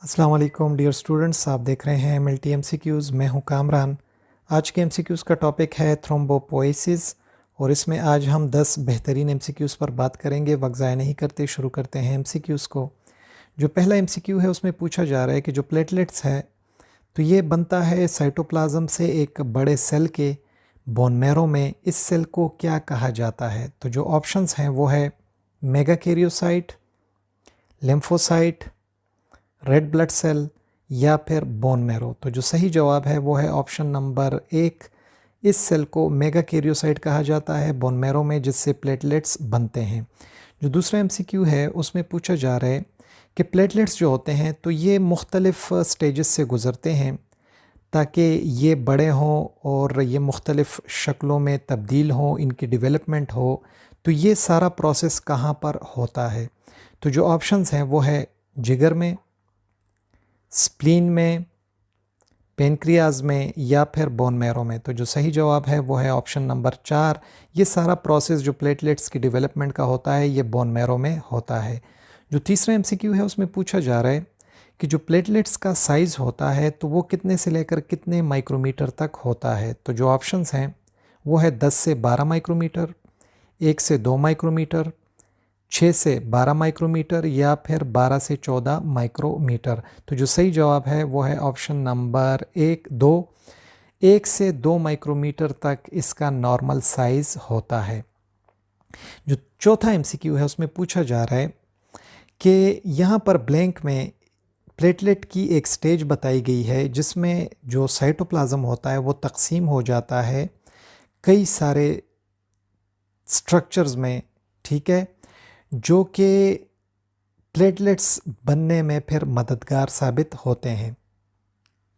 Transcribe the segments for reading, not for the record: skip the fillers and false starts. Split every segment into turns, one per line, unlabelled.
अस्सलाम वालेकुम dear students, आप देख रहे हैं MLT MCQs। मैं हूं कामरान। आज के MCQs का टॉपिक है थ्रोम्बोपोएसिस और इसमें आज हम 10 बेहतरीन MCQs पर बात करेंगे। वक्त ज़ाया नहीं करते, शुरू करते हैं MCQs को। जो पहला MCQ है उसमें पूछा जा रहा है कि जो प्लेटलेट्स है तो ये बनता है साइटोप्लाज्म से एक बड़े सेल के बोन मैरो में। इस सेल को क्या कहा जाता है? तो जो ऑप्शंस हैं वो है megakaryocyte, lymphocyte, red blood cell या फिर बोन मैरो। तो जो सही जवाब है वो है ऑप्शन नंबर 1। इस सेल को मेगाकैरियोसाइट कहा जाता है बोन मैरो में, जिससे प्लेटलेट्स बनते हैं। जो दूसरा MCQ है उसमें पूछा जा रहा है कि प्लेटलेट्स जो होते हैं तो ये मुख्तलिफ स्टेजेस से गुज़रते हैं ताकि ये बड़े हों और ये मुख्तलिफ शक्लों में तब्दील हों, इनकी डेवलपमेंट हो। तो ये सारा प्रोसेस कहाँ पर होता है? तो जो ऑप्शंस हैं वो है जिगर में, स्प्लीन में, पेनक्रियाज में या फिर बोन मैरो में। तो जो सही जवाब है वो है ऑप्शन नंबर 4। ये सारा प्रोसेस जो प्लेटलेट्स की डेवलपमेंट का होता है ये बोन मैरो में होता है। जो तीसरा MCQ है उसमें पूछा जा रहा है कि जो प्लेटलेट्स का साइज़ होता है तो वो कितने से लेकर कितने माइक्रोमीटर तक होता है? तो जो ऑप्शंस हैं वो है 10 से 12 माइक्रोमीटर, 1 से 2 माइक्रोमीटर, 6 से 12 माइक्रोमीटर या फिर 12 से 14 माइक्रोमीटर। तो जो सही जवाब है वो है ऑप्शन नंबर 1 से 2 माइक्रोमीटर तक इसका नॉर्मल साइज़ होता है। जो चौथा MCQ है उसमें पूछा जा रहा है कि यहाँ पर ब्लैंक में प्लेटलेट की एक स्टेज बताई गई है जिसमें जो साइटोप्लाज्म होता है वो तकसीम हो जाता है कई सारे स्ट्रक्चर्स में, ठीक है, जो कि प्लेटलेट्स बनने में फिर मददगार साबित होते हैं।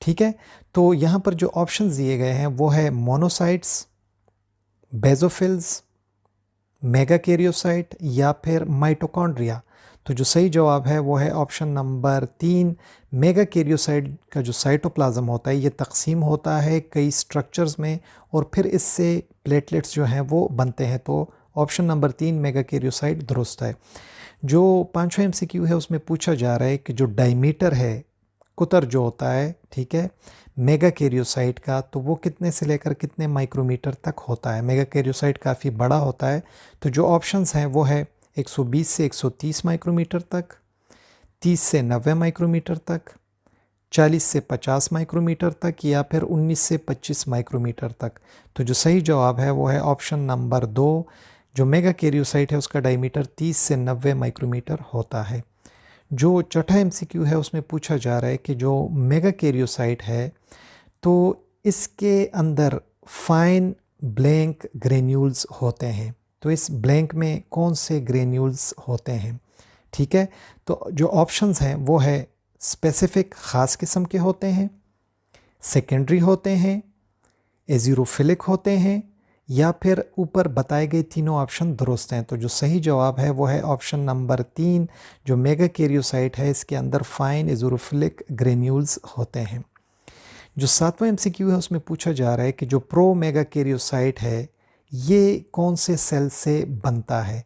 ठीक है, तो यहाँ पर जो ऑप्शंस दिए गए हैं वो है मोनोसाइट्स, बेजोफिल्स, मेगाकैरियोसाइट या फिर माइटोकॉन्ड्रिया। तो जो सही जवाब है वो है ऑप्शन नंबर 3। मेगाकैरियोसाइट का जो साइटोप्लाज्म होता है ये तकसीम होता है कई स्ट्रक्चर्स में और फिर इससे प्लेटलेट्स जो हैं वो बनते हैं। तो ऑप्शन नंबर 3 मेगाकैरियोसाइट दुरुस्त है। जो पांचवा MCQ है उसमें पूछा जा रहा है कि जो डायमीटर है, कुतर जो होता है, ठीक है, मेगाकैरियोसाइट का, तो वो कितने से लेकर कितने माइक्रोमीटर तक होता है? मेगाकैरियोसाइट काफ़ी बड़ा होता है। तो जो ऑप्शंस हैं वो है 120 से 130 माइक्रोमीटर तक, 30 से 90 माइक्रोमीटर तक, 40 से 50 माइक्रोमीटर तक या फिर 19 से 25 माइक्रोमीटर तक। तो जो सही जवाब है वो है ऑप्शन नंबर 2। जो मेगाकैरियोसाइट है उसका डायमीटर 30 से 90 माइक्रोमीटर होता है। जो चौथा MCQ है उसमें पूछा जा रहा है कि जो मेगाकैरियोसाइट है तो इसके अंदर फाइन ब्लैंक ग्रेन्यूल्स होते हैं। तो इस ब्लैंक में कौन से ग्रेन्यूल्स होते हैं? ठीक है, तो जो ऑप्शंस हैं वो है स्पेसिफिक, ख़ास किस्म के होते हैं, सेकेंडरी होते हैं, एज़िरोफिलिक होते हैं या फिर ऊपर बताए गए तीनों ऑप्शन दुरुस्त हैं। तो जो सही जवाब है वो है ऑप्शन नंबर 3। जो मेगाकैरियोसाइट है इसके अंदर फाइन एज़िरोफिलिक ग्रेन्यूल्स होते हैं। जो सातवां MCQ है उसमें पूछा जा रहा है कि जो प्रो मेगाकैरियोसाइट है ये कौन से सेल से बनता है?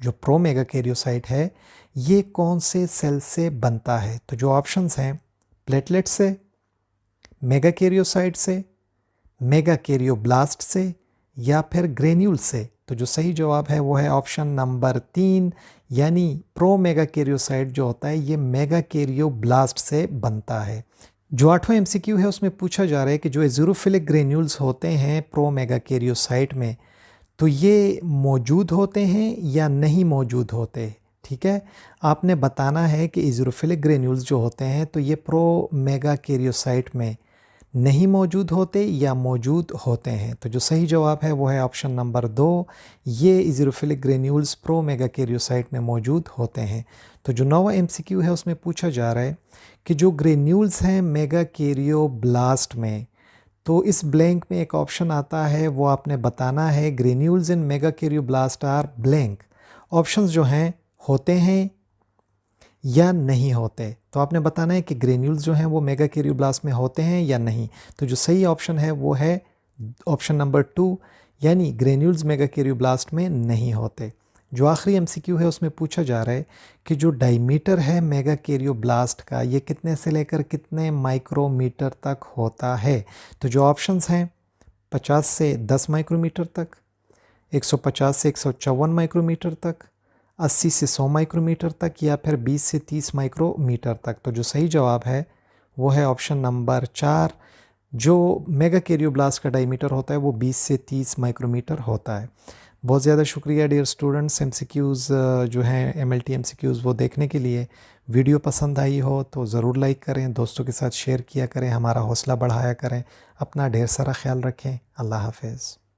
जो प्रो मेगाकैरियोसाइट है ये कौन से सेल से बनता है? तो जो ऑप्शंस हैं प्लेटलेट से, मेगाकैरियोसाइट से, मेगाकैरियोब्लास्ट से या फिर ग्रेन्यूल से। तो जो सही जवाब है वो है ऑप्शन नंबर 3, यानी प्रो मेगाकैरियोसाइट जो होता है ये मेगाकैरियोब्लास्ट से बनता है। जो आठवां MCQ है उसमें पूछा जा रहा है कि जो एज़िरोफिलिक ग्रेन्यूल्स होते हैं प्रो मेगाकैरियोसाइट में तो ये मौजूद होते हैं या नहीं मौजूद होते? ठीक है, आपने बताना है कि एज़िरोफिलिक ग्रेन्यूल्स जो होते हैं तो ये प्रो मेगाकैरियोसाइट में नहीं मौजूद होते या मौजूद होते हैं। तो जो सही जवाब है वो है ऑप्शन नंबर 2। ये एज़िरोफिलिक ग्रेन्यूल्स प्रो मेगाकैरियोसाइट में मौजूद होते हैं। तो जो 9वां MCQ है उसमें पूछा जा रहा है कि जो ग्रेन्यूल्स हैं मेगाकैरियोब्लास्ट में, तो इस ब्लैंक में एक ऑप्शन आता है वो आपने बताना है granules in megakaryoblast are blank. Options जो हैं होते हैं या नहीं होते, तो आपने बताना है कि ग्रेन्यूल्स जो हैं वो मेगाकैरियोब्लास्ट में होते हैं या नहीं। तो जो सही ऑप्शन है वो है ऑप्शन नंबर 2, यानी ग्रेन्यूल्स मेगाकैरियोब्लास्ट में नहीं होते। जो आखिरी एमसीक्यू है उसमें पूछा जा रहा है कि जो डायमीटर है मेगा कैरियोब्लास्ट का ये कितने से लेकर कितने माइक्रोमीटर तक होता है। तो जो ऑप्शंस हैं 50 से 10 माइक्रोमीटर तक, 150 से 154 माइक्रोमीटर तक, 80 से 100 माइक्रोमीटर तक, या फिर 20 से 30 माइक्रोमीटर तक। तो जो सही जवाब है वो है ऑप्शन नंबर 4। जो मेगा कैरियोब्लास्ट का डायमीटर होता है वो 20 से 30 माइक्रोमीटर होता है। बहुत ज़्यादा शुक्रिया डियर स्टूडेंट्स, एमसीक्यूज़ जो हैं एमएलटी एमसीक्यूज़ वो देखने के लिए। वीडियो पसंद आई हो तो ज़रूर लाइक करें, दोस्तों के साथ शेयर किया करें, हमारा हौसला बढ़ाया करें। अपना ढेर सारा ख्याल रखें। अल्लाह हाफ़िज़।